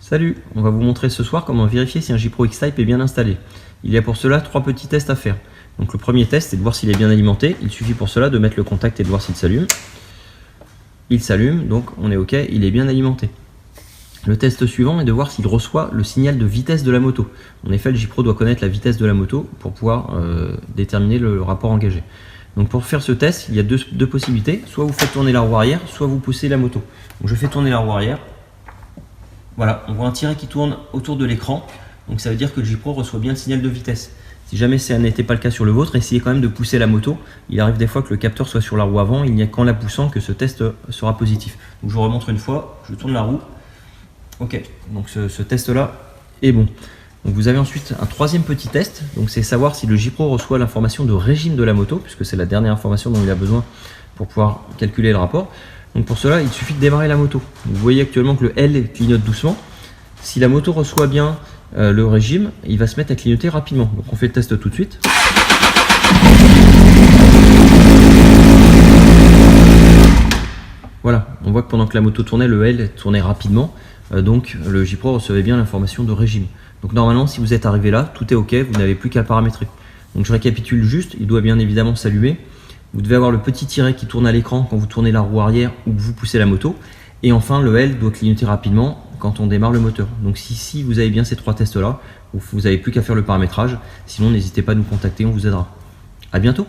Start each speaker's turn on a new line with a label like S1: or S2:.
S1: Salut, on va vous montrer ce soir comment vérifier si un J-Pro X-Type est bien installé. Il y a pour cela 3 petits tests à faire. Donc le premier test, c'est de voir s'il est bien alimenté. Il suffit pour cela de mettre le contact et de voir s'il s'allume. Il s'allume, donc on est OK, il est bien alimenté. Le test suivant est de voir s'il reçoit le signal de vitesse de la moto. En effet, le J-Pro doit connaître la vitesse de la moto pour pouvoir déterminer le rapport engagé. Donc pour faire ce test, il y a deux possibilités. Soit vous faites tourner la roue arrière, soit vous poussez la moto. Donc je fais tourner la roue arrière. Voilà, on voit un tiret qui tourne autour de l'écran. Donc ça veut dire que le J-Pro reçoit bien le signal de vitesse. Si jamais ça n'était pas le cas sur le vôtre, essayez quand même de pousser la moto. Il arrive des fois que le capteur soit sur la roue avant. Il n'y a qu'en la poussant que ce test sera positif. Donc je vous remontre une fois, je tourne la roue. Ok, donc ce test-là est bon. Donc vous avez ensuite un troisième petit test. Donc c'est savoir si le J-Pro reçoit l'information de régime de la moto, puisque c'est la dernière information dont il a besoin pour pouvoir calculer le rapport. Donc pour cela, il suffit de démarrer la moto. Vous voyez actuellement que le L clignote doucement. Si la moto reçoit bien le régime, il va se mettre à clignoter rapidement. Donc on fait le test tout de suite. Voilà, on voit que pendant que la moto tournait, le L tournait rapidement. Donc le J-Pro recevait bien l'information de régime. Donc normalement, si vous êtes arrivé là, tout est OK, vous n'avez plus qu'à paramétrer. Donc je récapitule juste, il doit bien évidemment s'allumer. Vous devez avoir le petit tiret qui tourne à l'écran quand vous tournez la roue arrière ou que vous poussez la moto. Et enfin, le L doit clignoter rapidement quand on démarre le moteur. Donc si vous avez bien ces 3 tests-là, vous n'avez plus qu'à faire le paramétrage. Sinon, n'hésitez pas à nous contacter, on vous aidera. À bientôt.